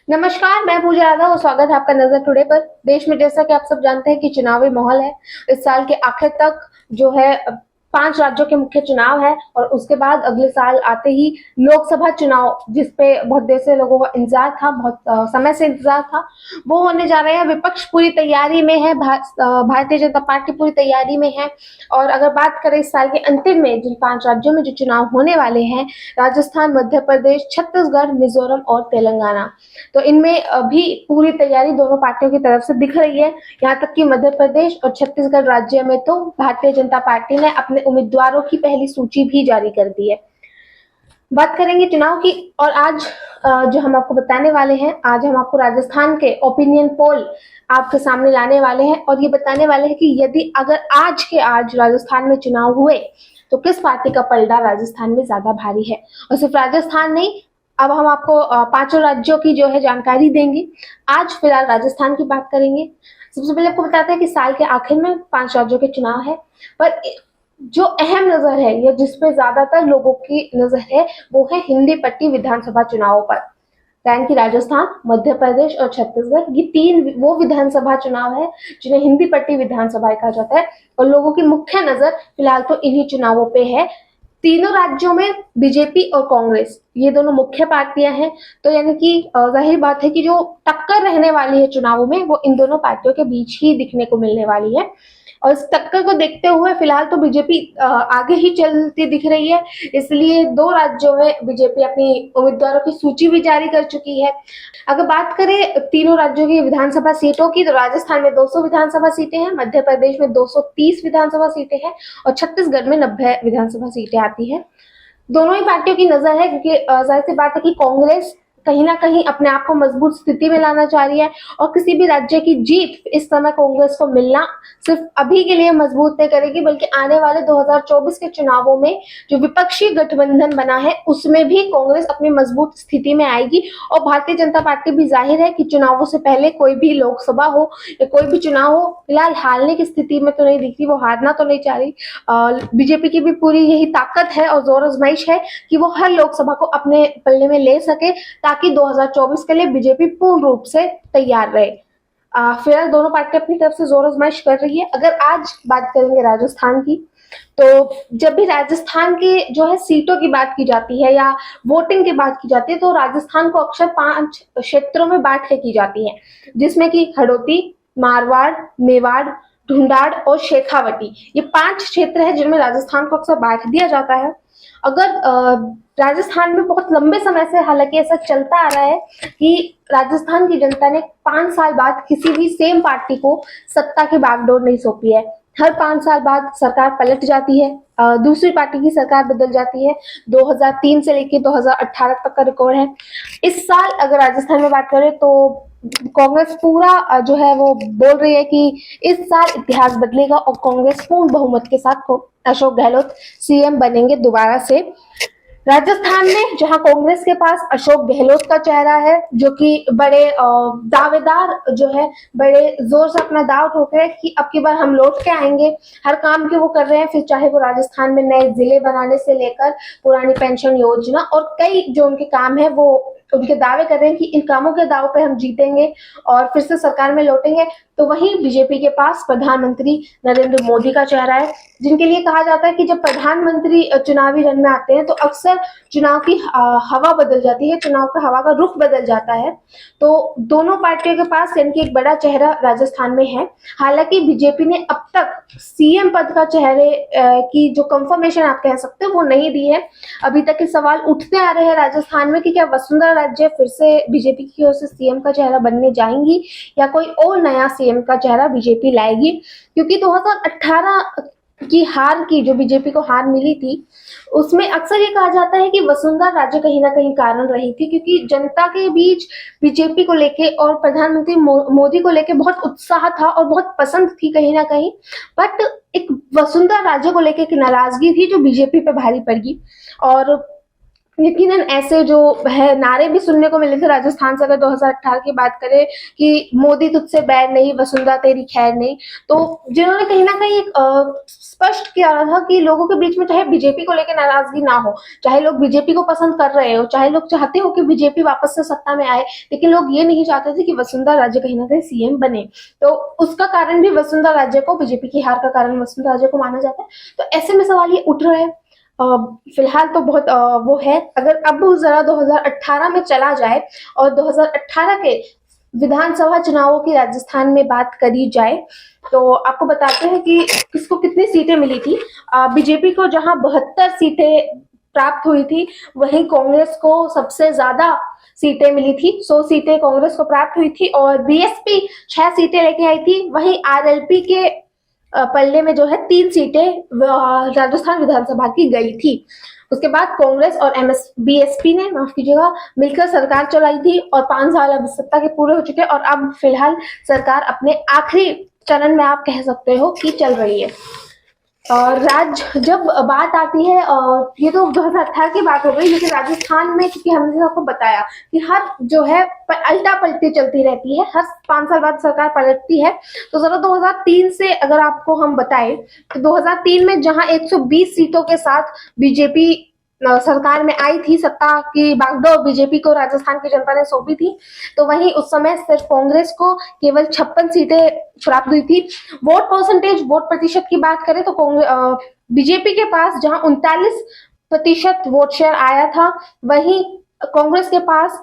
नमस्कार, मैं पूजा राधा और स्वागत है आपका नजर टुडे पर। देश में जैसा कि आप सब जानते हैं कि चुनावी माहौल है। इस साल के आखिर तक जो है 5 राज्यों के मुख्य चुनाव है और उसके बाद अगले साल आते ही लोकसभा चुनाव, जिस पे बहुत देर से लोगों का इंतजार था, बहुत समय से इंतजार था, वो होने जा रहे हैं। विपक्ष पूरी तैयारी में है, भारतीय जनता पार्टी पूरी तैयारी में है। और अगर बात करें इस साल के अंतिम में जिन 5 राज्यों में जो चुनाव होने वाले हैं, राजस्थान, मध्य प्रदेश, छत्तीसगढ़, मिजोरम और तेलंगाना, तो इनमें अभी पूरी तैयारी दोनों पार्टियों की तरफ से दिख रही है। यहाँ तक कि मध्य प्रदेश और छत्तीसगढ़ राज्य में तो भारतीय जनता पार्टी ने अपने उम्मीदवारों की पहली सूची भी जारी कर दी है। बात करेंगे चुनाव की। और आज जो हम आपको बताने वाले हैं, आज हम आपको राजस्थान के ओपिनियन पोल आपके सामने लाने वाले हैं और ये बताने वाले हैं कि यदि अगर आज के आज राजस्थान में चुनाव हुए तो किस पार्टी का पलड़ा राजस्थान में ज्यादा भारी है। और सिर्फ राजस्थान नहीं, अब हम आपको 5 राज्यों की जो है जानकारी देंगे। आज फिलहाल राजस्थान की बात करेंगे। सबसे पहले आपको बताते हैं कि साल के आखिर में 5 राज्यों के चुनाव है, पर जो अहम नजर है या जिसपे ज्यादातर लोगों की नजर है वो है हिंदी पट्टी विधानसभा चुनावों पर। यानी कि राजस्थान, मध्य प्रदेश और छत्तीसगढ़, ये 3 वो विधानसभा चुनाव है जिन्हें हिंदी पट्टी विधानसभा कहा जाता है और लोगों की मुख्य नजर फिलहाल तो इन्हीं चुनावों पे है। तीनों राज्यों में बीजेपी और कांग्रेस, ये दोनों मुख्य पार्टियां हैं। तो यानी कि जाहिर बात है कि जो टक्कर रहने वाली है चुनावों में वो इन दोनों पार्टियों के बीच ही दिखने को मिलने वाली है। और इस टक्कर को देखते हुए फिलहाल तो बीजेपी आगे ही चलती दिख रही है। इसलिए 2 राज्यों में बीजेपी अपनी उम्मीदवारों की सूची भी जारी कर चुकी है। अगर बात करें तीनों राज्यों की विधानसभा सीटों की, तो राजस्थान में 200 विधानसभा सीटें हैं, मध्य प्रदेश में 230 विधानसभा सीटें हैं और छत्तीसगढ़ में 90 विधानसभा सीटें आती हैं। दोनों ही पार्टियों की नजर है क्योंकि जाहिर सी बात है कि कांग्रेस कहीं ना कहीं अपने आप को मजबूत स्थिति में लाना चाह रही है और किसी भी राज्य की जीत इस समय कांग्रेस को मिलना सिर्फ अभी के लिए मजबूत नहीं करेगी, बल्कि आने वाले 2024 के चुनावों में जो विपक्षी गठबंधन बना है उसमें भी कांग्रेस अपनी मजबूत स्थिति में आएगी। और भारतीय जनता पार्टी भी जाहिर है कि चुनावों से पहले कोई भी लोकसभा हो या कोई भी चुनाव हो, फिलहाल हारने की स्थिति में तो नहीं दिख रही, वो हारना तो नहीं चाह रही। बीजेपी की भी पूरी यही ताकत है और जोर आजमाइश है कि वो हर लोकसभा को अपने पल्ले में ले सके ताकि 2024 के लिए बीजेपी पूर्ण रूप से तैयार रहे। फिलहाल दोनों पार्टी अपनी तरफ से जोर आजमाइश कर रही है। अगर आज बात करेंगे राजस्थान की, तो जब भी राजस्थान की जो है सीटों की बात की जाती है या वोटिंग की बात की जाती है तो राजस्थान को अक्सर 5 क्षेत्रों में बांट के की जाती है, जिसमें कि हड़ौती, मारवाड़, मेवाड़, ढूंढाड़ और शेखावटी, ये 5 क्षेत्र है जिनमें राजस्थान को अक्सर बांट दिया जाता है। अगर राजस्थान में बहुत लंबे समय से हालांकि ऐसा चलता आ रहा है कि राजस्थान की जनता ने 5 साल बाद किसी भी सेम पार्टी को सत्ता की बागडोर नहीं सौंपी है। हर 5 साल बाद सरकार पलट जाती है, दूसरी पार्टी की सरकार बदल जाती है। 2003 से लेकर 2018 तक का रिकॉर्ड है। इस साल अगर राजस्थान में बात करें तो कांग्रेस पूरा जो है वो बोल रही है कि इस साल इतिहास बदलेगा और कांग्रेस पूर्ण बहुमत के साथ अशोक गहलोत सीएम बनेंगे दोबारा से। राजस्थान में जहां कांग्रेस के पास अशोक गहलोत का चेहरा है, जो कि बड़े दावेदार जो है, बड़े जोर से अपना दाव ठोक रहे हैं कि अब की बार हम लौट के आएंगे, हर काम के वो कर रहे हैं। फिर चाहे वो राजस्थान में नए जिले बनाने से लेकर पुरानी पेंशन योजना और कई जो उनके काम है वो उनके दावे कर रहे हैं कि इन कामों के दाव पे हम जीतेंगे और फिर से सरकार में लौटेंगे। तो वहीं बीजेपी के पास प्रधानमंत्री नरेंद्र मोदी का चेहरा है, जिनके लिए कहा जाता है कि जब प्रधानमंत्री चुनावी रण में आते हैं तो अक्सर चुनाव की हवा बदल जाती है, चुनाव का हवा का रुख बदल जाता है। तो दोनों पार्टियों के पास इनकी एक बड़ा चेहरा राजस्थान में है। हालांकि बीजेपी ने अब तक सीएम पद का चेहरे की जो कंफर्मेशन आप कह सकते हो वो नहीं दी है। अभी तक के सवाल उठते आ रहे हैं राजस्थान में कि क्या वसुंधरा राजे फिर से बीजेपी की ओर से सीएम का चेहरा बनने जाएंगी या कोई और नया सीएम का चेहरा बीजेपी लाएगी। क्योंकि 2018 की हार की जो बीजेपी को हार मिली थी उसमें अक्सर ये कहा जाता है कि वसुंधरा राजे कहीं ना कहीं कारण रही थी, क्योंकि जनता के बीच बीजेपी को लेके और प्रधानमंत्री मोदी को लेके बहुत उत्साह था और बहुत पसंद थी कहीं ना कहीं। बट एक वसुंधरा राजे को लेके की नाराजगी थी जो बीजेपी पे भारी पड़ गई। और यकीनन ऐसे जो है नारे भी सुनने को मिले थे राजस्थान से, अगर 2018 की बात करें कि मोदी तुझसे बैर नहीं, वसुंधरा तेरी खैर नहीं, तो जिन्होंने कहीं ना कहीं स्पष्ट किया था कि लोगों के बीच में चाहे बीजेपी को लेकर नाराजगी ना हो, चाहे लोग बीजेपी को पसंद कर रहे हो, चाहे लोग चाहते हो कि बीजेपी वापस से सत्ता में आए, लेकिन लोग ये नहीं चाहते थे कि वसुंधरा राजे कहीं ना कहीं सीएम बने। तो उसका कारण भी वसुंधरा राजे को, बीजेपी की हार का कारण वसुंधरा राजे को माना जाता है। तो ऐसे में सवाल ये उठ रहा है, फिलहाल तो बहुत वो है, अगर अब जरा 2018 में चला जाए और 2018 के विधानसभा चुनावों की राजस्थान में बात करी जाए, तो आपको बताते हैं कि किसको कितनी सीटें मिली थी। बीजेपी को जहां 72 सीटें प्राप्त हुई थी, वहीं कांग्रेस को सबसे ज्यादा सीटें मिली थी, 100 सीटें कांग्रेस को प्राप्त हुई थी और बीएसपी 6 सीटें लेके आई थी। वहीं आरएलपी के पल्ले में जो है 3 सीटें राजस्थान विधानसभा की गई थी। उसके बाद कांग्रेस और बीएसपी ने, माफ कीजिएगा, मिलकर सरकार चलाई थी और 5 साल अब सत्ता के पूरे हो चुके और अब फिलहाल सरकार अपने आखिरी चरण में आप कह सकते हो कि चल रही है। और जब बात आती है, ये तो 2018 की बात हो गई, लेकिन राजस्थान में, क्योंकि हमने आपको बताया कि हर जो है अल्टा पलटी चलती रहती है, हर 5 साल बाद सरकार पलटती है। तो जरा 2003 से अगर आपको हम बताएं तो 2003 में जहां 120 सीटों के साथ बीजेपी सरकार में आई थी, सत्ता की बागडोर बीजेपी को राजस्थान की जनता ने सौंपी थी, तो वहीं उस समय सिर्फ कांग्रेस को केवल 56 सीटें प्राप्त हुई थी। वोट परसेंटेज, वोट प्रतिशत की बात करें तो बीजेपी के पास जहां 39% वोट शेयर आया था, वहीं कांग्रेस के पास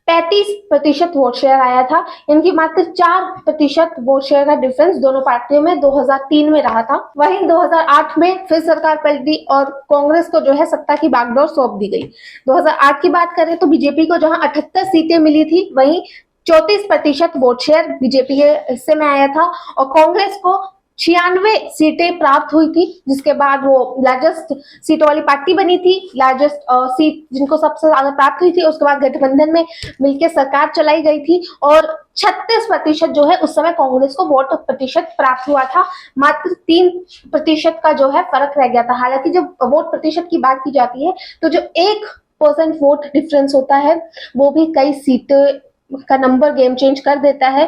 35% वोट शेयर आया था। इनकी मात्र 4% वोट शेयर का डिफरेंस दोनों पार्टियों में 2003 में रहा था। वहीं 2008 में फिर सरकार पलटी और कांग्रेस को जो है सत्ता की बागडोर सौंप दी गई। 2008 की बात करें तो बीजेपी को जहां 78 सीटें मिली थी, वहीं 34% वोट शेयर बीजेपी के हिस्से में आया था और कांग्रेस को 96 सीटें प्राप्त हुई थी, जिसके बाद वो लार्जेस्ट सीटों वाली पार्टी बनी थी। लार्जेस्ट सीट जिनको सबसे ज्यादा प्राप्त हुई थी, उसके बाद गठबंधन में मिलकर सरकार चलाई गई थी और 36% जो है उस समय कांग्रेस को वोट प्रतिशत प्राप्त हुआ था। मात्र 3% का जो है फर्क रह गया था। हालांकि जब वोट प्रतिशत की बात की जाती है तो जो 1% वोट डिफरेंस होता है वो भी कई सीटें का नंबर गेम चेंज कर देता है।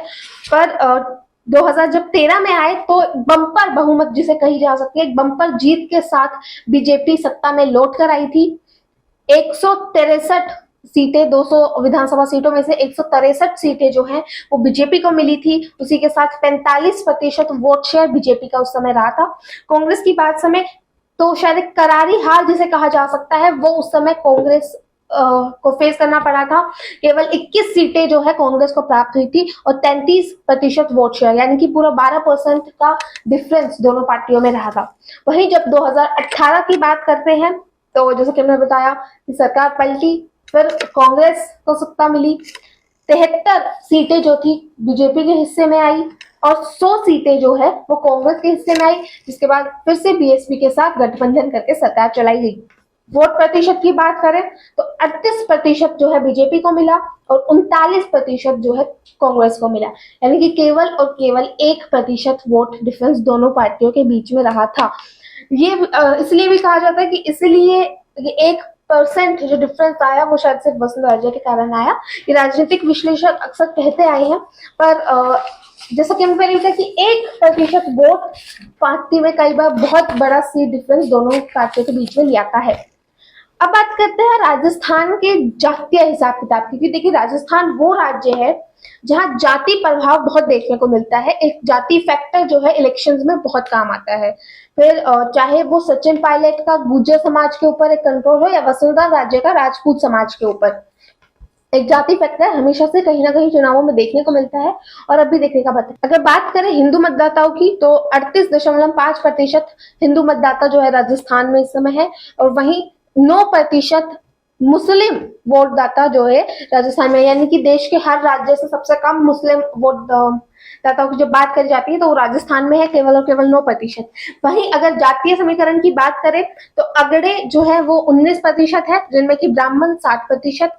पर 2013 में आए तो बम्पर बहुमत जिसे कही जा सकती है, एक बम्पर जीत के साथ बीजेपी सत्ता में लौट कर आई थी। 163 सीटें, 200 विधानसभा सीटों में से 163 सीटें जो हैं वो बीजेपी को मिली थी। उसी के साथ 45% वोट शेयर बीजेपी का उस समय रहा था। कांग्रेस की बात समय तो शायद एक करारी हार जिसे कहा जा सकता है, वो उस समय कांग्रेस को फेस करना पड़ा था। केवल 21 सीटें जो है कांग्रेस को प्राप्त हुई थी और 33% वोट शेयर, यानी कि पूरा 12% का डिफरेंस दोनों पार्टियों में रहा था। वहीं जब 2018 की बात करते हैं तो जैसे कि मैंने बताया कि सरकार पलटी, फिर कांग्रेस को सत्ता मिली, 73 सीटें जो थी बीजेपी के हिस्से में आई और 100 सीटें जो है वो कांग्रेस के हिस्से में आई, जिसके बाद फिर से बीएसपी के साथ गठबंधन करके सरकार चलाई गई। वोट प्रतिशत की बात करें तो 38% जो है बीजेपी को मिला और 39% जो है कांग्रेस को मिला, यानी कि केवल और केवल 1% वोट डिफरेंस दोनों पार्टियों के बीच में रहा था। ये इसलिए भी कहा जाता है कि इसलिए 1% जो डिफरेंस आया वो शायद सिर्फ वसुंधरा राजे के कारण आया। ये राजनीतिक विश्लेषक अक्सर कहते आए हैं, पर जैसा कि हम पहले बताया कि 1% वोट पार्टी में कई बार बहुत बड़ा सीट डिफरेंस दोनों पार्टियों के बीच में ले आता है। अब बात करते हैं राजस्थान के जातीय हिसाब किताब की। देखिए, राजस्थान वो राज्य है जहां जाति प्रभाव बहुत देखने को मिलता है। एक जाति फैक्टर जो है इलेक्शंस में बहुत काम आता है। फिर चाहे वो सचिन पायलट का गुर्जर समाज के ऊपर एक कंट्रोल हो या वसुंधरा राजे का राजपूत समाज के ऊपर, एक जाति फैक्टर हमेशा से कहीं ना कहीं चुनावों में देखने को मिलता है और अब भी देखने का बात है। अगर बात करें हिंदू मतदाताओं की तो 38.5% हिंदू मतदाता जो है राजस्थान में इस समय है और वहीं 9% मुस्लिम वोटदाता जो है राजस्थान में, यानी कि देश के हर राज्य से सबसे कम मुस्लिम वोटदाताओं की जब बात करी जाती है तो वो राजस्थान में है, केवल और केवल 9%। वहीं अगर जातीय समीकरण की बात करें तो अगड़े जो है वो 19% है, जिनमें कि ब्राह्मण 7%,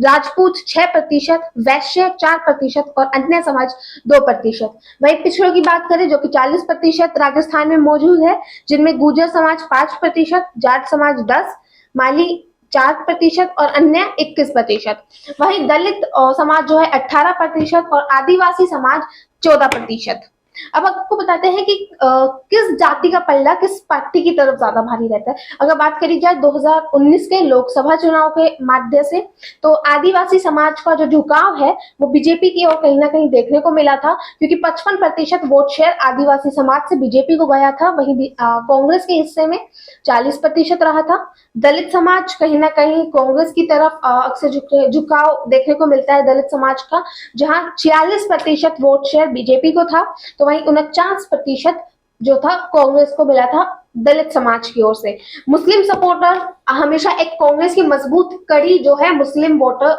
राजपूत 6%, वैश्य 4% और अन्य समाज 2%। वहीं पिछड़ों की बात करें जो कि 40% राजस्थान में मौजूद है, जिनमें गुर्जर समाज 5%, जाट समाज 10%, माली 4% और अन्य 21%। वहीं दलित समाज जो है 18% और आदिवासी समाज 14%। अब आपको बताते हैं कि किस जाति का पल्ला किस पार्टी की तरफ ज्यादा भारी रहता है। अगर बात करी जाए 2019 के लोकसभा चुनाव के माध्यम से, तो आदिवासी समाज का जो झुकाव है वो बीजेपी की ओर कहीं ना कहीं देखने को मिला था, क्योंकि 55% वोट शेयर आदिवासी समाज से बीजेपी को गया था। वहीं कांग्रेस के हिस्से में 40% रहा था। दलित समाज कहीं ना कहीं कांग्रेस की तरफ अक्सर झुकाव देखने को मिलता है दलित समाज का, जहां 46% वोट शेयर बीजेपी को था, तो वहीं 49% जो था कांग्रेस को मिला था दलित समाज की ओर से। मुस्लिम सपोर्टर हमेशा एक कांग्रेस की मजबूत कड़ी जो है मुस्लिम वोटर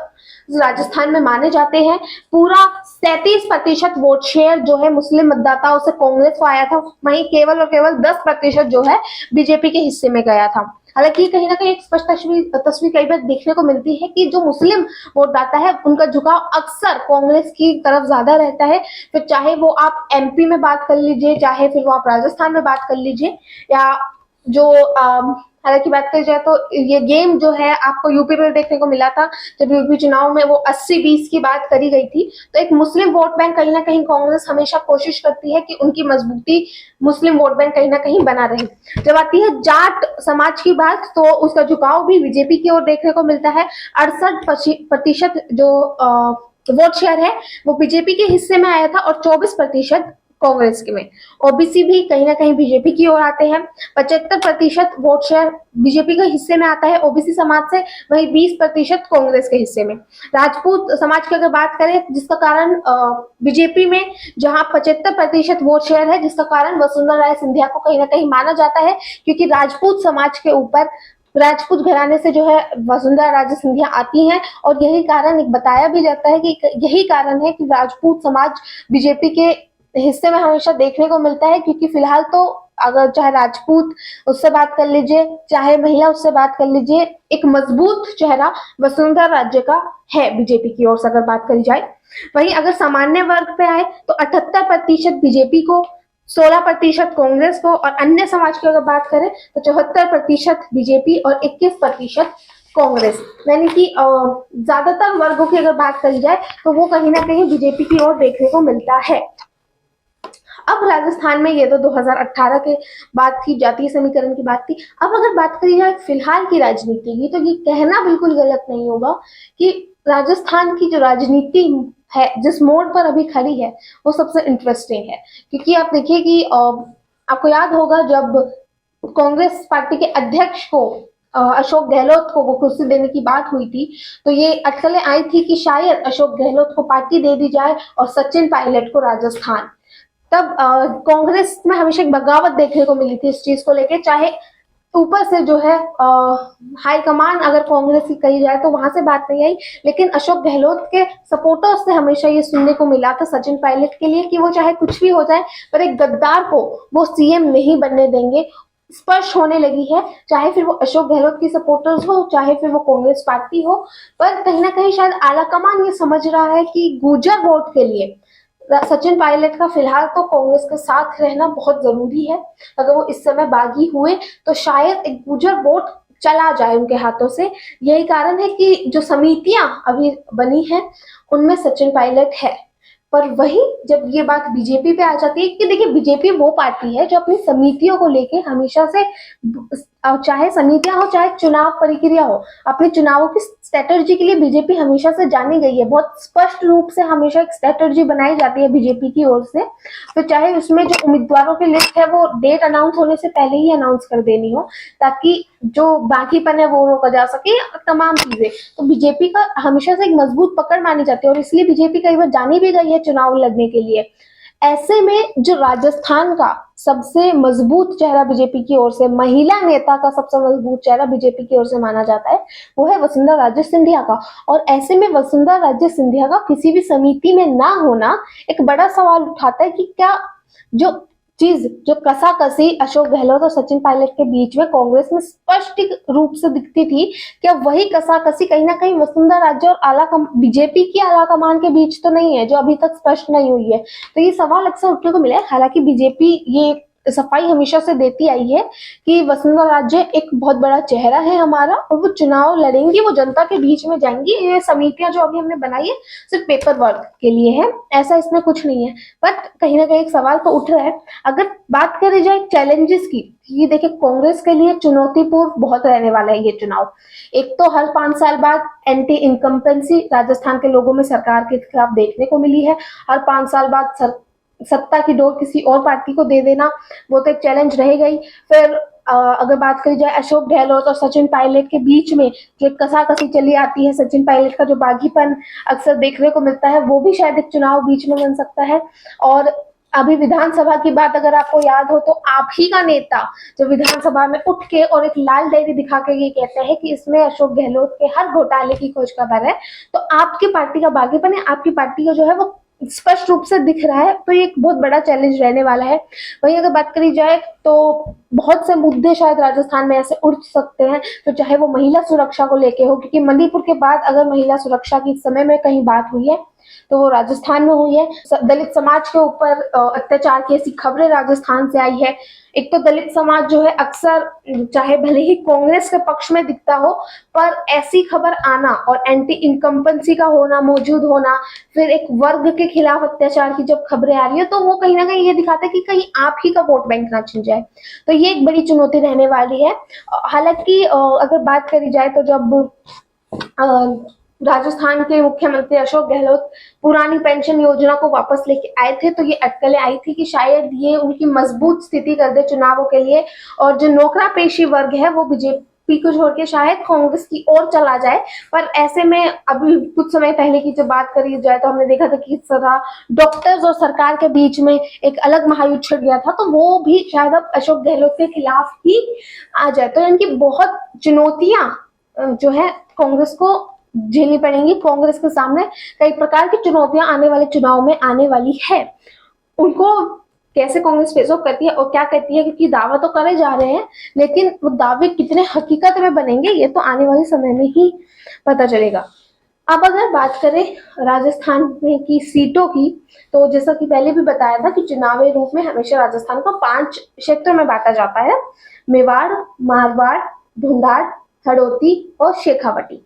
राजस्थान में माने जाते हैं। पूरा 37% वोट शेयर जो है मुस्लिम मतदाताओं से कांग्रेस को आया था, वहीं केवल और केवल 10% जो है बीजेपी के हिस्से में गया था। हालांकि कहीं ना कहीं एक स्पष्ट तस्वीर कई बार देखने को मिलती है कि जो मुस्लिम वोटदाता है उनका झुकाव अक्सर कांग्रेस की तरफ ज्यादा रहता है। फिर चाहे वो आप एमपी में बात कर लीजिए, चाहे फिर वो आप राजस्थान में बात कर लीजिए, या जो हालांकि बात करी जाए तो ये गेम जो है आपको यूपी में देखने को मिला था, जब यूपी चुनाव में वो 80-20 की बात करी गई थी। तो एक मुस्लिम वोट बैंक कहीं ना कहीं कांग्रेस हमेशा कोशिश करती है कि उनकी मजबूती मुस्लिम वोट बैंक कहीं ना कहीं बना रहे। जब आती है जाट समाज की बात, तो उसका झुकाव भी बीजेपी की ओर देखने को मिलता है। 68% जो वोट शेयर है वो बीजेपी के हिस्से में आया था और 24% कांग्रेस के में। ओबीसी भी कहीं ना कहीं बीजेपी की ओर आते हैं। 75% वोट शेयर बीजेपी के हिस्से में आता है ओबीसी समाज से, वहीं 20% कांग्रेस के हिस्से में। राजपूत समाज की अगर बात करें, जिसका कारण बीजेपी में जहां 75% वोट शेयर है, जिसका कारण वसुंधरा राय सिंधिया को कहीं ना कहीं माना जाता है, क्योंकि राजपूत समाज के ऊपर राजपूत घराने से जो है वसुंधरा राजे सिंधिया आती हैं, और यही कारण एक बताया भी जाता है कि यही कारण है कि राजपूत समाज बीजेपी के हिस्से में हमेशा देखने को मिलता है। क्योंकि फिलहाल तो अगर चाहे राजपूत उससे बात कर लीजिए, चाहे महिला उससे बात कर लीजिए, एक मजबूत चेहरा वसुंधरा राज्य का है बीजेपी की ओर से अगर बात करी जाए। वहीं अगर सामान्य वर्ग पे आए तो 78% बीजेपी को, 16% कांग्रेस को, और अन्य समाज की अगर बात करें तो 74% बीजेपी और 21% कांग्रेस। यानी कि ज्यादातर वर्गों की अगर बात करी जाए तो वो कहीं ना कहीं बीजेपी की ओर देखने को मिलता है। अब राजस्थान में ये तो 2018 के बाद की जातीय समीकरण की बात थी। अब अगर बात करी जाए फिलहाल की राजनीति की, तो ये कहना बिल्कुल गलत नहीं होगा कि राजस्थान की जो राजनीति है जिस मोड़ पर अभी खड़ी है वो सबसे इंटरेस्टिंग है। क्योंकि आप देखिए कि आपको याद होगा जब कांग्रेस पार्टी के अध्यक्ष को अशोक गहलोत को वो कुर्सी देने की बात हुई थी, तो ये अटकलें आई थी कि शायद अशोक गहलोत को पार्टी दे दी जाए और सचिन पायलट को राजस्थान। तब कांग्रेस में हमेशा एक बगावत देखने को मिली थी इस चीज को लेके, चाहे ऊपर से जो है हाईकमान अगर कांग्रेस की कही जाए तो वहां से बात नहीं आई, लेकिन अशोक गहलोत के सपोर्टर्स से हमेशा ये सुनने को मिला था सचिन पायलट के लिए कि वो चाहे कुछ भी हो जाए पर एक गद्दार को वो सीएम नहीं बनने देंगे। स्पष्ट होने लगी है, चाहे फिर वो अशोक गहलोत की सपोर्टर्स हो, चाहे फिर वो कांग्रेस पार्टी हो, पर कहीं ना कहीं शायद आलाकमान ये समझ रहा है कि गुर्जर वोट के लिए सचिन पायलट का फिलहाल तो कांग्रेस के साथ रहना बहुत जरूरी है। अगर वो इस समय बागी हुए तो शायद एक गुर्जर वोट चला जाए उनके हाथों से। यही कारण है कि जो समितियां अभी बनी हैं उनमें सचिन पायलट है। पर वही जब ये बात बीजेपी पे आ जाती है कि देखिए बीजेपी वो पार्टी है जो अपनी समितियों को लेके हमेशा से, चाहे समितियां हो चाहे चुनाव प्रक्रिया हो, अपने चुनावों की स्ट्रेटजी के लिए बीजेपी हमेशा से जानी गई है। बहुत स्पष्ट रूप से हमेशा एक स्ट्रेटजी बनाई जाती है बीजेपी की ओर से। तो चाहे उसमें जो उम्मीदवारों की लिस्ट है वो डेट अनाउंस होने से पहले ही अनाउंस कर देनी हो, ताकि जो बाकीपन है वो रोका जा सके, तमाम चीजें। तो बीजेपी का हमेशा से एक मजबूत पकड़ मानी जाती है और इसलिए बीजेपी कई बार जानी भी गई है चुनाव लड़ने के लिए। ऐसे में जो राजस्थान का सबसे मजबूत चेहरा बीजेपी की ओर से, महिला नेता का सबसे मजबूत चेहरा बीजेपी की ओर से माना जाता है, वो है वसुंधरा राजे सिंधिया का। और ऐसे में वसुंधरा राजे सिंधिया का किसी भी समिति में ना होना एक बड़ा सवाल उठाता है कि क्या जो चीज, जो कसाकसी अशोक गहलोत और सचिन पायलट के बीच में कांग्रेस में स्पष्ट रूप से दिखती थी, क्या वही कसाकसी कहीं ना कहीं वसुंधरा राजे और बीजेपी की आला कमान के बीच तो नहीं है, जो अभी तक स्पष्ट नहीं हुई है। तो ये सवाल अक्सर उठने को मिला है। हालांकि बीजेपी ये सफाई हमेशा से देती आई है कि वसुंधरा राजे एक बहुत बड़ा चेहरा है हमारा, और वो चुनाव लड़ेंगी, वो जनता के बीच में जाएंगी। ये समितियां जो अभी हमने बनाई है सिर्फ पेपर वर्क के लिए है, ऐसा इसमें कुछ नहीं है। बट कहीं ना कहीं एक सवाल तो उठ रहा है। अगर बात करी जाए चैलेंजेस की, ये देखिए कांग्रेस के लिए चुनौतीपूर्ण बहुत रहने वाला है ये चुनाव। एक तो हर 5 साल बाद एंटी इनकम्पेंसी राजस्थान के लोगों में सरकार के खिलाफ देखने को मिली है। हर 5 साल बाद सत्ता की डोर किसी और पार्टी को दे देना, वो तो एक चैलेंज रहेगा ही। फिर अगर बात करी जाए अशोक गहलोत और सचिन पायलट के बीच में जो एक कसाकसी चली आती है, सचिन पायलट का जो बागीपन अक्सर देखने को मिलता है, वो भी शायद एक चुनाव बीच में बन सकता है। और अभी विधानसभा की बात अगर आपको याद हो तो आप ही का नेता जो विधानसभा में उठ के और एक लाल डायरी दिखा के ये कहते हैं कि इसमें अशोक गहलोत के हर घोटाले की खोज खबर है, तो आपकी पार्टी का बागीपन है, आपकी पार्टी का जो है वो स्पष्ट रूप से दिख रहा है। तो ये एक बहुत बड़ा चैलेंज रहने वाला है। वहीं अगर बात करी जाए तो बहुत से मुद्दे शायद राजस्थान में ऐसे उठ सकते हैं, तो चाहे वो महिला सुरक्षा को लेके हो, क्योंकि मणिपुर के बाद अगर महिला सुरक्षा की समय में कहीं बात हुई है तो वो राजस्थान में हुई है। दलित समाज के ऊपर अत्याचार की ऐसी खबरें राजस्थान से आई है। एक तो दलित समाज जो है अक्सर चाहे भले ही कांग्रेस के पक्ष में दिखता हो, पर ऐसी खबर आना और एंटी इनकम्पेंसी का होना, मौजूद होना, फिर एक वर्ग के खिलाफ अत्याचार की जब खबरें आ रही है तो वो कहीं ना कहीं ये दिखाता है कि कहीं आप ही का वोट बैंक ना छिन जाए। तो ये एक बड़ी चुनौती रहने वाली है। हालांकि अगर बात करी जाए तो जब राजस्थान के मुख्यमंत्री अशोक गहलोत पुरानी पेंशन योजना को वापस लेके आए थे तो ये अटकलें आई थी कि शायद ये उनकी मजबूत स्थिति कर दे चुनावों के लिए, और जो नौकरा पेशी वर्ग है वो बीजेपी को छोड़ के शायद कांग्रेस की ओर चला जाए। पर ऐसे में अभी कुछ समय पहले की जब बात करी जाए तो हमने देखा था कि किस तरह डॉक्टर्स और सरकार के बीच में एक अलग महायुद्ध छिड़ गया था, तो वो भी शायद अब अशोक गहलोत के खिलाफ ही आ जाए। तो इनकी बहुत चुनौतियां जो है कांग्रेस को झेलनी पड़ेंगी। कांग्रेस के सामने कई प्रकार की चुनौतियां आने वाले चुनाव में आने वाली है। उनको कैसे कांग्रेस फेस ऑफ करती है और क्या कहती है, क्योंकि दावा तो करे जा रहे हैं, लेकिन वो दावे कितने हकीकत में बनेंगे ये तो आने वाले समय में ही पता चलेगा। अब अगर बात करें राजस्थान में की सीटों की, तो जैसा कि पहले भी बताया था कि चुनावी रूप में हमेशा राजस्थान को 5 क्षेत्रों में बांटा जाता है: मेवाड़, मारवाड़, ढूंढाड़, हड़ौती और शेखावटी।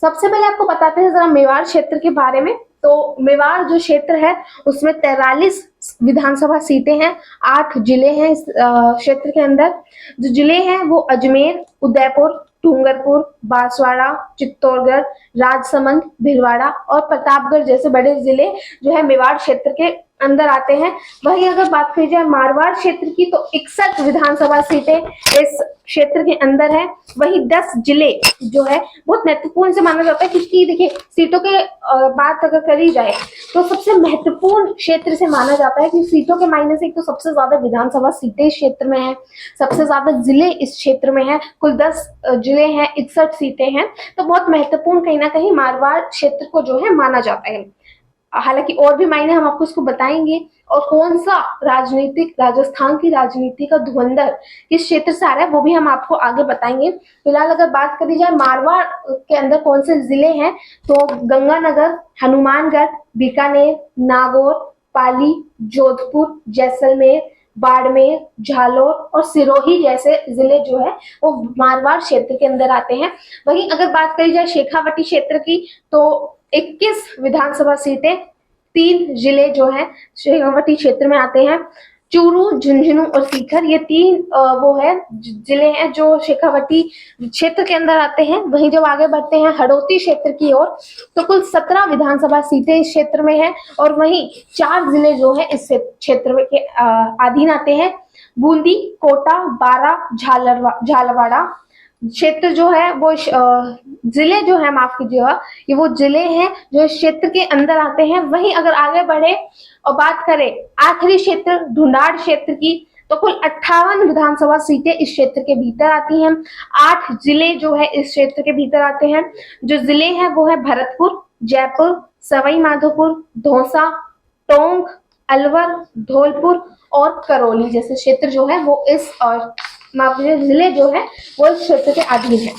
सबसे पहले आपको बताते हैं जरा मेवाड़ क्षेत्र के बारे में। तो मेवाड़ जो क्षेत्र है उसमें 43 विधानसभा सीटें हैं, 8 जिले हैं इस क्षेत्र के अंदर। जो जिले हैं वो अजमेर, उदयपुर, डूंगरपुर, बांसवाड़ा, चित्तौड़गढ़, राजसमंद, भीलवाड़ा और प्रतापगढ़ जैसे बड़े जिले जो है मेवाड़ क्षेत्र के अंदर आते हैं। वहीं अगर बात की जाए मारवाड़ क्षेत्र की तो 61 विधानसभा सीटें इस क्षेत्र के अंदर है। वहीं 10 जिले जो है बहुत महत्वपूर्ण से माना जाता है, क्योंकि देखिए सीटों के बात अगर करी जाए तो सबसे महत्वपूर्ण क्षेत्र से माना जाता है कि सीटों के मायने से एक तो सबसे ज्यादा विधानसभा सीटें इस क्षेत्र में है, सबसे ज्यादा जिले इस क्षेत्र में है, कुल 10 जिले हैं, 61 सीटें हैं, तो बहुत महत्वपूर्ण कहीं ना कहीं मारवाड़ क्षेत्र को जो है माना जाता है। हालांकि और भी मायने हम आपको इसको बताएंगे, और कौन सा राजनीतिक राजस्थान की राजनीति का धुरंधर किस क्षेत्र से आ रहा है वो भी हम आपको आगे बताएंगे। फिलहाल अगर बात करी जाए मारवाड़ के अंदर कौन से जिले हैं तो गंगानगर, हनुमानगढ़, बीकानेर, नागौर, पाली, जोधपुर, जैसलमेर, बाड़मेर, झालोर और सिरोही जैसे जिले जो है वो मारवाड़ क्षेत्र के अंदर आते हैं। वहीं अगर बात करी जाए शेखावटी क्षेत्र की तो 21 विधानसभा सीटें, 3 जिले जो है शेखावटी क्षेत्र में आते हैं। चूरू, झुंझुनू और सीकर ये 3 वो है जिले हैं जो शेखावटी क्षेत्र के अंदर आते हैं। वहीं जब आगे बढ़ते हैं हड़ौती क्षेत्र की ओर तो कुल 17 विधानसभा सीटें इस क्षेत्र में हैं, और वहीं 4 जिले जो है इस क्षेत्र के अधीन आते हैं: बूंदी, कोटा, बारा, झालवाड़ा क्षेत्र जो है वो जिले जो है, माफ कीजिएगा, ये वो जिले हैं जो इस क्षेत्र के अंदर आते हैं। वहीं अगर आगे बढ़े और बात करें आखिरी क्षेत्र ढूंढाड़ क्षेत्र की तो कुल 58 विधानसभा सीटें इस क्षेत्र के भीतर आती हैं। 8 जिले जो है इस क्षेत्र के भीतर आते हैं। जो जिले हैं वो है भरतपुर, जयपुर, सवाई माधोपुर, धौसा, टोंक, अलवर, धौलपुर और करौली जैसे क्षेत्र जो है वो इस जिले जो है वो इस क्षेत्र के अधीन है।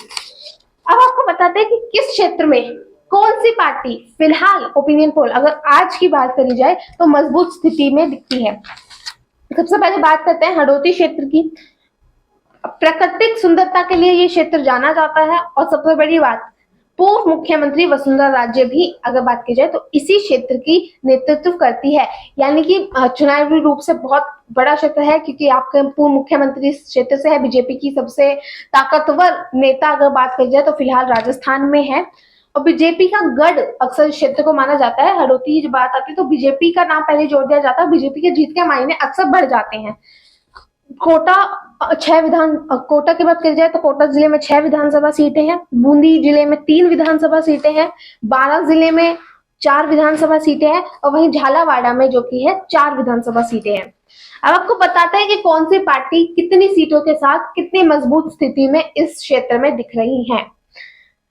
अब आपको बताते हैं कि किस क्षेत्र में कौन सी पार्टी फिलहाल ओपिनियन पोल अगर आज की बात करी जाए तो मजबूत स्थिति में दिखती है। सबसे पहले बात करते हैं हडोती क्षेत्र की। प्राकृतिक सुंदरता के लिए ये क्षेत्र जाना जाता है और सबसे बड़ी बात, पूर्व मुख्यमंत्री वसुंधरा राजे भी अगर बात की जाए तो इसी क्षेत्र की नेतृत्व करती है। यानी कि चुनावी रूप से बहुत बड़ा क्षेत्र है, क्योंकि आपके पूर्व मुख्यमंत्री इस क्षेत्र से है। बीजेपी की सबसे ताकतवर नेता अगर बात की जाए तो फिलहाल राजस्थान में है, और बीजेपी का गढ़ अक्सर इस क्षेत्र को माना जाता है। हडोती की जब बात आती है तो बीजेपी का नाम पहले जोड़ दिया जाता है, बीजेपी के जीत के मायने अक्सर बढ़ जाते हैं। कोटा कोटा की बात करी जाए तो कोटा जिले में 6 विधानसभा सीटें हैं, बूंदी जिले में 3 विधानसभा सीटें हैं, बारां जिले में 4 विधानसभा सीटें हैं, और वहीं झालावाड़ा में जो कि है 4 विधानसभा सीटें हैं। अब आपको बताते हैं कि कौन सी पार्टी कितनी सीटों के साथ कितनी मजबूत स्थिति में इस क्षेत्र में दिख रही है।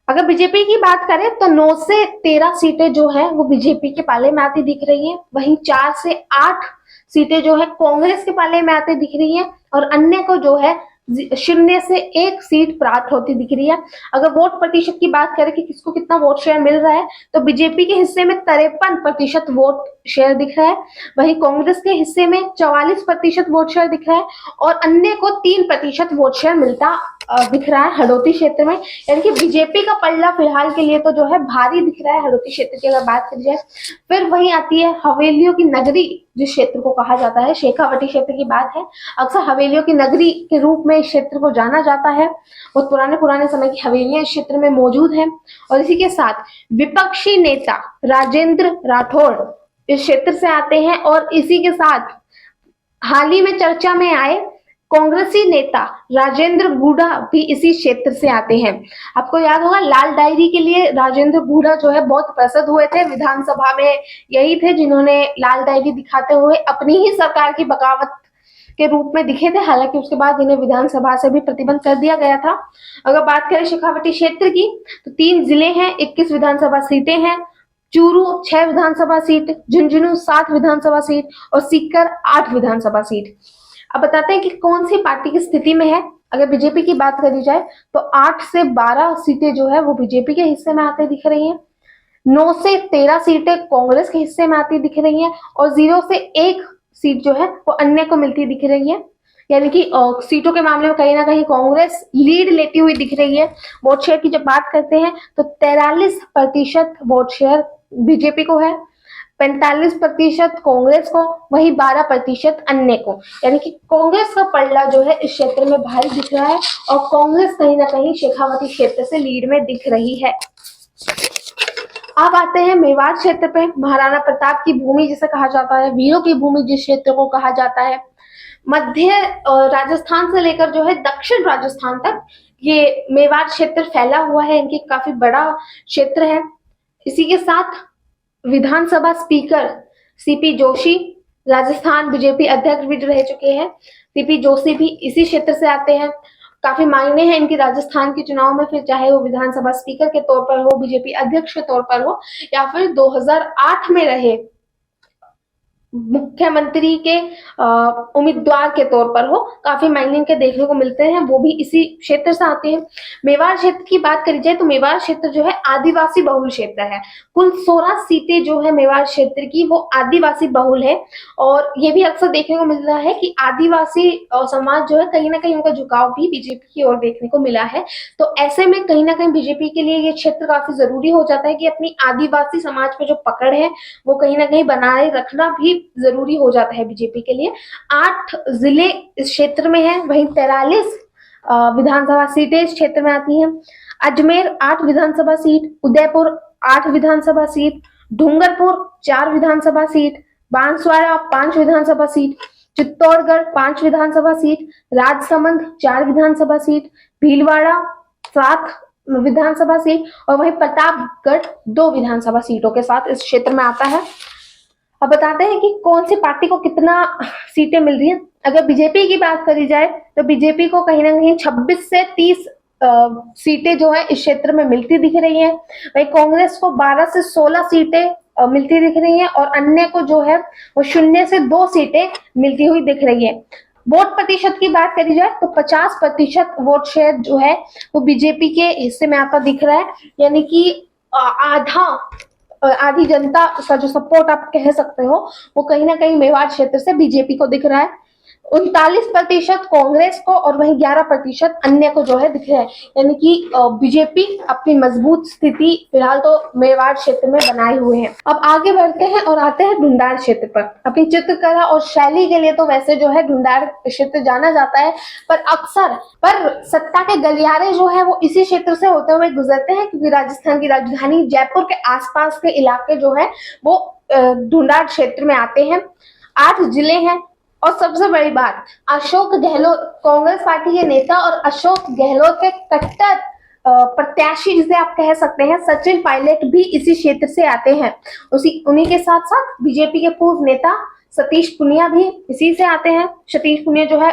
अगर बीजेपी की बात करें तो 9 से 13 सीटें जो है वो बीजेपी के पाले में आती दिख रही है, वहीं 4 से 8 सीटें जो है कांग्रेस के पाले में आती दिख रही है, और अन्य को जो है 0 से 1 सीट प्राप्त होती दिख रही है। अगर वोट प्रतिशत की बात करें कि किसको कितना वोट शेयर मिल रहा है, तो बीजेपी के हिस्से में 53% वोट शेयर दिख रहा है, वहीं कांग्रेस के हिस्से में 44% वोट शेयर दिख रहा है, और अन्य को 3% वोट शेयर मिलता दिख रहा है हडोती क्षेत्र में। यानी कि बीजेपी का पल्ला फिलहाल के लिए तो जो है भारी दिख रहा है हडोती क्षेत्र की अगर बात करी जाए। फिर वहीं आती है हवेलियों की नगरी जिस क्षेत्र को कहा जाता है, शेखावटी क्षेत्र की बात है। अक्सर हवेलियों की नगरी के रूप में इस क्षेत्र को जाना जाता है, बहुत पुराने समय की हवेलियां इस क्षेत्र में मौजूद है। और इसी के साथ विपक्षी नेता राजेंद्र राठौड़ इस क्षेत्र से आते हैं, और इसी के साथ हाल ही में चर्चा में आए कांग्रेसी नेता राजेंद्र गूढ़ा भी इसी क्षेत्र से आते हैं। आपको याद होगा लाल डायरी के लिए राजेंद्र गूढ़ा जो है बहुत प्रसिद्ध हुए थे विधानसभा में, यही थे जिन्होंने लाल डायरी दिखाते हुए अपनी ही सरकार की बगावत के रूप में दिखे थे। हालांकि उसके बाद इन्हें विधानसभा से भी प्रतिबंध कर दिया गया था। अगर बात करें शेखावटी क्षेत्र की तो 3 जिले हैं, 21 विधानसभा सीटें हैं, चूरू 6 विधानसभा सीट, झुंझुनू 7 विधानसभा सीट, और सीकर 8 विधानसभा सीट। अब बताते हैं कि कौन सी पार्टी की स्थिति में है। अगर बीजेपी की बात करी जाए तो 8 से 12 सीटें जो है वो बीजेपी के हिस्से में आते दिख रही हैं, 9 से 13 सीटें कांग्रेस के हिस्से में आती दिख रही हैं, और 0 से 1 सीट जो है वो अन्य को मिलती दिख रही है। यानी कि सीटों के मामले में कहीं ना कहीं कांग्रेस लीड लेती हुई दिख रही है। वोट शेयर की जब बात करते हैं तो 43% वोट शेयर बीजेपी को है, 45% कांग्रेस को, वही 12% अन्य को। यानी कि कांग्रेस का पलड़ा जो है इस क्षेत्र में भारी दिख रहा है, और कांग्रेस कहीं ना कहीं शेखावती क्षेत्र से लीड में दिख रही है। अब आते हैं मेवाड़ क्षेत्र पे। महाराणा प्रताप की भूमि जिसे कहा जाता है, वीरों की भूमि जिस क्षेत्र को कहा जाता है, मध्य राजस्थान से लेकर जो है दक्षिण राजस्थान तक ये मेवाड़ क्षेत्र फैला हुआ है। इनकी काफी बड़ा क्षेत्र है। इसी के साथ विधानसभा speaker CP Joshi Rajasthan BJP अध्यक्ष भी रह चुके हैं। सीपी जोशी भी इसी क्षेत्र से आते हैं। काफी मायने हैं इनकी राजस्थान के चुनाव में, फिर चाहे वो विधानसभा स्पीकर के तौर पर हो, बीजेपी अध्यक्ष के तौर पर हो, या फिर 2008 में रहे मुख्यमंत्री के उम्मीदवार के तौर पर हो। काफी मायने के देखने को मिलते हैं, वो भी इसी क्षेत्र से आते हैं। मेवाड़ क्षेत्र की बात करी जाए तो मेवाड़ क्षेत्र जो है आदिवासी बहुल क्षेत्र है। कुल 16 सीटें जो है मेवाड़ क्षेत्र की वो आदिवासी बहुल है, और ये भी अक्सर देखने को मिल रहा है कि आदिवासी समाज जो है कहीं ना कहीं उनका झुकाव भी बीजेपी की ओर देखने को मिला है। तो ऐसे में कहीं ना कहीं बीजेपी के लिए ये क्षेत्र काफी जरूरी हो जाता है कि अपनी आदिवासी समाज पे जो पकड़ है वो कहीं ना कहीं बनाए रखना भी जरूरी हो जाता है बीजेपी के लिए। 8 जिले इस क्षेत्र में है, वहीं 43 विधानसभा सीटें इस क्षेत्र में आती हैं। अजमेर 8 विधानसभा सीट, उदयपुर 8 विधानसभा सीट, डूंगरपुर 4 विधानसभा सीट, बांसवाड़ा 5 विधानसभा सीट, चित्तौड़गढ़ 5 विधानसभा सीट, राजसमंद 4 विधानसभा सीट, भीलवाड़ा 7 विधानसभा सीट, और वहीं प्रतापगढ़ 2 विधानसभा सीटों के साथ इस क्षेत्र में आता है। अब बताते हैं कि कौन सी पार्टी को कितना सीटें मिल रही हैं। अगर बीजेपी की बात करी जाए तो बीजेपी को कहीं ना कहीं 26 से 30 सीटें जो है इस क्षेत्र में मिलती दिख रही हैं। वही कांग्रेस को 12 से 16 सीटें मिलती दिख रही हैं, और अन्य को जो है वो 0 से 2 सीटें मिलती हुई दिख रही है। वोट प्रतिशत की बात करी जाए तो 50% वोट शेयर जो है वो बीजेपी के हिस्से में आता दिख रहा है। यानी कि आधी जनता का जो सपोर्ट आप कह सकते हो वो कहीं ना कहीं मेवाड़ क्षेत्र से बीजेपी को दिख रहा है। 39% कांग्रेस को और वहीं 11% अन्य को जो है दिख रहा है। यानी कि बीजेपी अपनी मजबूत स्थिति फिलहाल तो मेवाड़ क्षेत्र में बनाए हुए हैं। अब आगे बढ़ते हैं और आते हैं ढूंढाड़ क्षेत्र पर। अपनी चित्रकला और शैली के लिए तो वैसे जो है ढूंढाड़ क्षेत्र जाना जाता है, पर सत्ता के गलियारे जो है वो इसी क्षेत्र से होते हुए गुजरते हैं, क्योंकि राजस्थान की राजधानी जयपुर के आसपास के इलाके जो है वो ढूंढाड़ क्षेत्र में आते हैं। 8 जिले हैं और सबसे बड़ी बात, अशोक गहलोत कांग्रेस पार्टी के नेता और अशोक गहलोत के कट्टर प्रत्याशी जिसे आप कह सकते हैं सचिन पायलट भी इसी क्षेत्र से आते हैं। उन्हीं के साथ साथ बीजेपी के पूर्व नेता सतीश पुनिया भी इसी से आते हैं। सतीश पुनिया जो है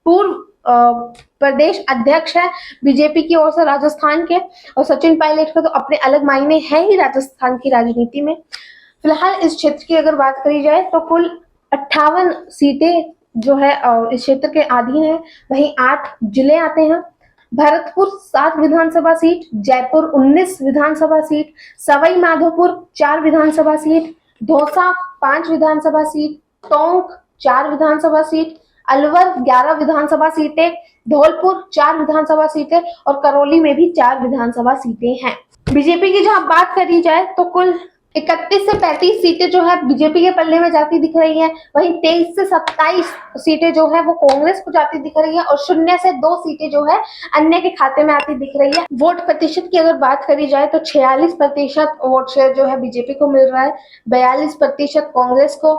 पूर्व प्रदेश अध्यक्ष है बीजेपी की ओर से राजस्थान के, और सचिन पायलट के तो अपने अलग मायने हैं ही राजस्थान की राजनीति में। फिलहाल इस क्षेत्र की अगर बात करी जाए तो कुल 58 सीटें जो है इस क्षेत्र के अधीन है। वहीं 8 जिले आते हैं। भरतपुर 7 विधानसभा सीट, जयपुर 19 विधानसभा सीट, सवाई माधोपुर 4 विधानसभा सीट, दौसा 5 विधानसभा सीट, टोंक 4 विधानसभा सीट, अलवर 11 विधानसभा सीटें, धौलपुर 4 विधानसभा सीटें और करौली में भी 4 विधानसभा सीटें हैं। बीजेपी की जहां बात करी जाए तो कुल 31 से 35 सीटें जो है बीजेपी के पल्ले में जाती दिख रही है। वहीं 23 से 27 सीटें जो है वो कांग्रेस को जाती दिख रही है और 0 से 2 सीटें जो है अन्य के खाते में आती दिख रही है। वोट प्रतिशत की अगर बात करी जाए तो 46% वोट शेयर जो है बीजेपी को मिल रहा है, 42% कांग्रेस को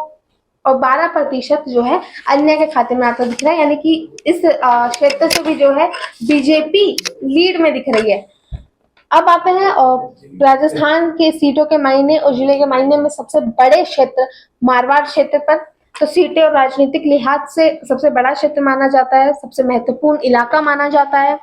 और 12% जो है अन्य के खाते में आता दिख रहा है। यानी कि इस क्षेत्र से भी जो है बीजेपी लीड में दिख रही है। अब आते हैं राजस्थान के सीटों के मायने और जिले के मायने में सबसे बड़े क्षेत्र मारवाड़ क्षेत्र पर। तो सीटें और राजनीतिक लिहाज से सबसे बड़ा क्षेत्र माना जाता है, सबसे महत्वपूर्ण इलाका माना जाता है।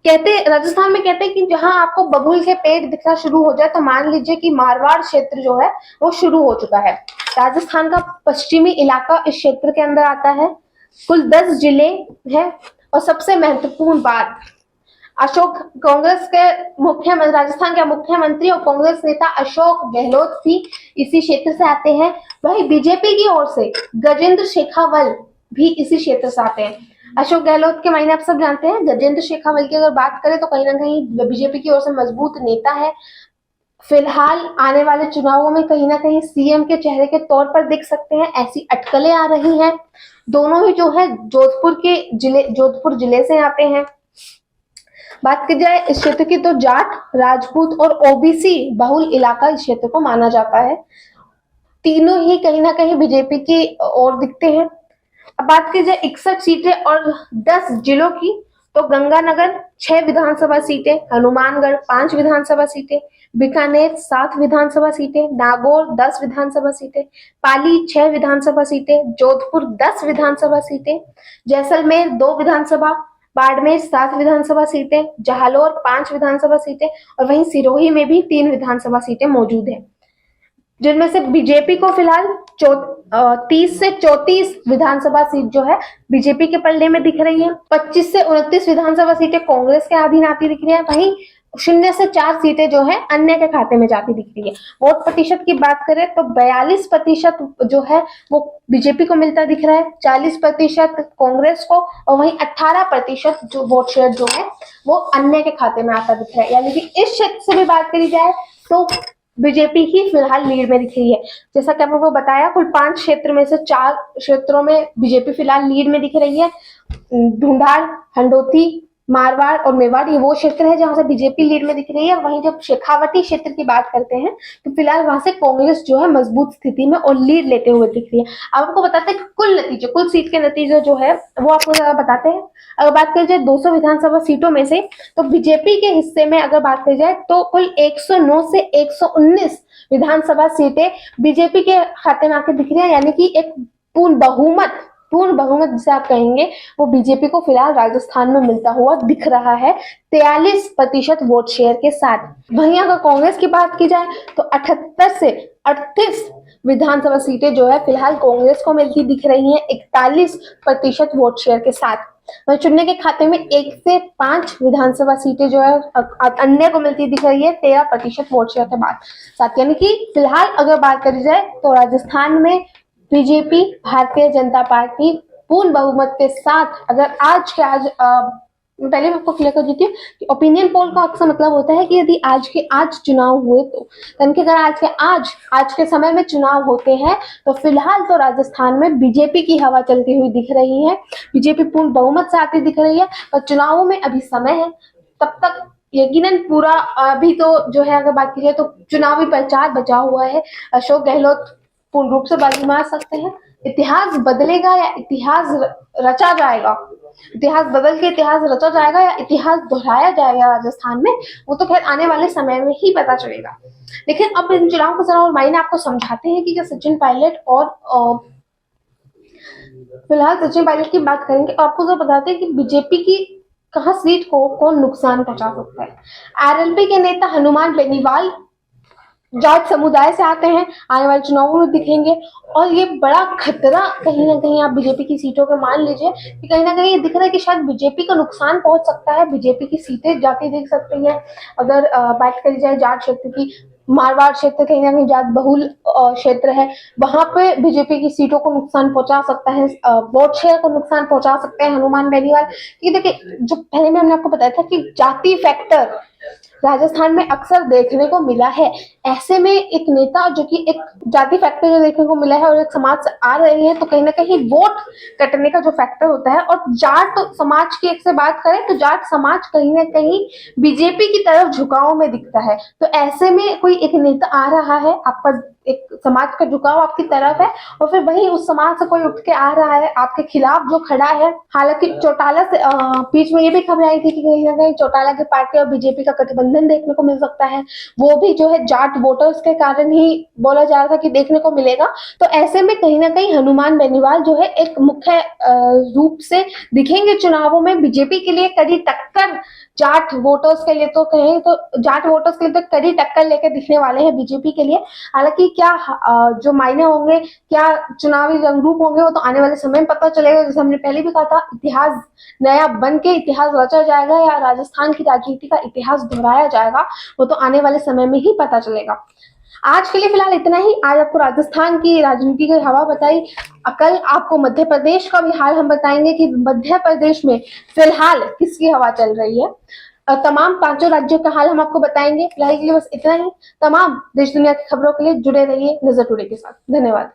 राजस्थान में कहते हैं कि जहां आपको बबूल के पेड़ दिखना शुरू हो जाए तो मान लीजिए कि मारवाड़ क्षेत्र जो है वो शुरू हो चुका है। राजस्थान का पश्चिमी इलाका इस क्षेत्र के अंदर आता है। कुल 10 जिले हैं और सबसे महत्वपूर्ण बात, अशोक कांग्रेस के मुख्यमंत्री, राजस्थान के मुख्यमंत्री और कांग्रेस नेता अशोक गहलोत भी इसी क्षेत्र से आते हैं। वहीं बीजेपी की ओर से गजेंद्र शेखावत भी इसी क्षेत्र से आते हैं। अशोक गहलोत के मायने आप सब जानते हैं। गजेंद्र शेखावत की अगर बात करें तो कहीं ना कहीं बीजेपी की ओर से मजबूत नेता है। फिलहाल आने वाले चुनावों में कहीं ना कहीं सीएम के चेहरे के तौर पर दिख सकते हैं, ऐसी अटकलें आ रही हैं। दोनों ही जो है जोधपुर जिले से आते हैं। बात की जाए इस क्षेत्र की तो जाट, राजपूत और ओबीसी बहुल इलाका इस क्षेत्र को माना जाता है। तीनों ही कहीं ना कहीं बीजेपी की ओर दिखते हैं। अब बात की जाए 61 सीटें और 10 जिलों की तो गंगानगर 6 विधानसभा सीटें, हनुमानगढ़ 5 विधानसभा सीटें, बीकानेर 7 विधानसभा सीटें, नागौर 10 विधानसभा सीटें, पाली 6 विधानसभा सीटें, जोधपुर 10 विधानसभा सीटें, जैसलमेर 2 विधानसभा, बाड़मेर 7 विधानसभा सीटें, जालौर 5 विधानसभा सीटें और वहीं सिरोही में भी 3 विधानसभा सीटें मौजूद हैं, जिनमें से बीजेपी को फिलहाल 30 से 34 विधानसभा सीट जो है बीजेपी के पल्ले में दिख रही है। 25 से 29 विधानसभा सीटें कांग्रेस के अधीन आती दिख रही है। वहीं 0 से 4 सीटें जो है अन्य के खाते में जाती दिख रही है। वोट प्रतिशत की बात करें तो 42% जो है वो बीजेपी को मिलता दिख रहा है, 40% कांग्रेस को और वहीं 18% जो वोट शेयर जो है वो अन्य के खाते में आता दिख रहा है। यानी कि इस क्षेत्र से भी बात करी जाए तो बीजेपी ही फिलहाल लीड में दिख रही है। जैसा कि आपको बताया, कुल 5 क्षेत्र में से 4 क्षेत्रों में बीजेपी फिलहाल लीड में दिख रही है। ढूंढाड़, हंडोती, मारवाड़ और मेवाड़ ये वो क्षेत्र है जहां से बीजेपी लीड में दिख रही है। वहीं जब शेखावटी क्षेत्र की बात करते हैं तो फिलहाल वहां से कांग्रेस जो है मजबूत स्थिति में और लीड लेते हुए दिख रही है। अब आपको बताते हैं कुल सीट के नतीजे जो है वो आपको बताते हैं। अगर बात करी जाए 200 विधानसभा सीटों में से तो बीजेपी के हिस्से में अगर बात करी जाए तो कुल 109 से 119 विधानसभा सीटें बीजेपी के खाते में आके दिख रही है। यानी कि एक पूर्ण बहुमत जिसे आप कहेंगे वो बीजेपी को फिलहाल राजस्थान में मिलता हुआ दिख रहा है 43% वोट शेयर के साथ। वहीं अगर कांग्रेस की बात की जाए तो 78 से 38 विधानसभा सीटें जो है फिलहाल कांग्रेस को मिलती दिख रही हैं 41% वोट शेयर के साथ। वहीं चुनने के खाते में 1 से 5 विधानसभा सीटें जो है अन्य को मिलती दिख रही है 13% वोट शेयर के बाद साथ। यानी कि फिलहाल अगर बात करी जाए तो राजस्थान में बीजेपी भारतीय जनता पार्टी पूर्ण बहुमत के साथ, अगर आज के आज पहले मैं आपको क्लियर कर देती हूँ कि ओपिनियन पोल का अक्सर मतलब होता है कि यदि आज के आज चुनाव हुए तो यानी कि अगर आज के समय में चुनाव होते हैं तो फिलहाल तो राजस्थान में बीजेपी की हवा चलती हुई दिख रही है। बीजेपी पूर्ण बहुमत से आती दिख रही है, पर चुनावों में अभी समय है, तब तक यकीनन पूरा अभी तो जो है अगर बात की जाए तो चुनावी प्रचार बचा हुआ है। अशोक गहलोत पूर्ण रूप से बाजी मार सकते हैं। इतिहास बदलेगा या इतिहास रचा जाएगा, इतिहास बदल के इतिहास रचा जाएगा या इतिहास दोहराया जाएगा राजस्थान में, वो तो खैर आने वाले समय में ही पता चलेगा। लेकिन अब इन चुनाव को जरा और मायने आपको समझाते हैं कि क्या सचिन पायलट और फिलहाल सचिन पायलट की बात करेंगे, आपको जरा बताते हैं कि बीजेपी की कहाँ सीट को कौन नुकसान पहुंचा सकता है। आरएलपी के नेता हनुमान बेनीवाल जाट समुदाय से आते हैं, आने वाले चुनावों में दिखेंगे, और ये बड़ा खतरा कहीं ना कहीं आप बीजेपी की सीटों पे मान लीजिए कि कहीं ना कहीं ये दिख रहा है कि शायद बीजेपी का नुकसान पहुंच सकता है। बीजेपी की सीटें जाती दिख सकती हैं। अगर बात करी जाए जाट क्षेत्र की, मारवाड़ क्षेत्र कहीं ना कहीं जाट बहुल क्षेत्र है, वहां पे बीजेपी की सीटों को नुकसान पहुंचा सकता है, वोट शेयर को नुकसान पहुंचा सकते हैं हनुमान बेनीवाल। ये देखिए, जो पहले मैंने आपको बताया था कि जाति फैक्टर राजस्थान में अक्सर देखने को मिला है। ऐसे में एक नेता जो कि एक जाति फैक्टर जो देखने को मिला है और एक समाज से आ रहे हैं, तो कहीं ना कहीं वोट कटने का जो फैक्टर होता है, और जाट समाज की एक से बात करें तो जाट समाज कहीं ना कहीं बीजेपी की तरफ झुकाव में दिखता है। तो ऐसे में कोई एक नेता आ रहा है, आपका एक समाज का झुकाव आपकी तरफ है, और फिर वही उस समाज से कोई उठ के आ रहा है आपके खिलाफ जो खड़ा है। हालांकि चौटाला से बीच में ये भी खबर आई थी कि कहीं ना कहीं चौटाला की पार्टी और बीजेपी का गठबंधन देखने को मिल सकता है, वो भी जो है जाट वोटर्स के कारण ही बोला जा रहा था कि देखने को मिलेगा। तो ऐसे में कहीं ना कहीं हनुमान बेनीवाल जो है एक मुख्य रूप से दिखेंगे चुनावों में बीजेपी के लिए कड़ी टक्कर। जाट वोटर्स के लिए तो कहें तो जाट वोटर्स के लिए तो कड़ी टक्कर लेकर दिखने वाले हैं बीजेपी के लिए। हालांकि क्या जो मायने होंगे, क्या चुनावी रंग रूप होंगे, वो तो आने वाले समय में पता चलेगा। जैसे हमने पहले भी कहा था, इतिहास नया बन के इतिहास रचा जाएगा या राजस्थान की राजनीति का इतिहास दोहराया जाएगा, वो तो आने वाले समय में ही पता चलेगा। आज के लिए फिलहाल इतना ही। आज आपको राजस्थान की राजनीति की हवा बताई, कल आपको मध्य प्रदेश का भी हाल हम बताएंगे कि मध्य प्रदेश में फिलहाल किसकी हवा चल रही है। तमाम पांचों राज्यों का हाल हम आपको बताएंगे। फिलहाल के लिए बस इतना ही। तमाम देश दुनिया की खबरों के लिए जुड़े रहिए नजर टुडे के साथ। धन्यवाद।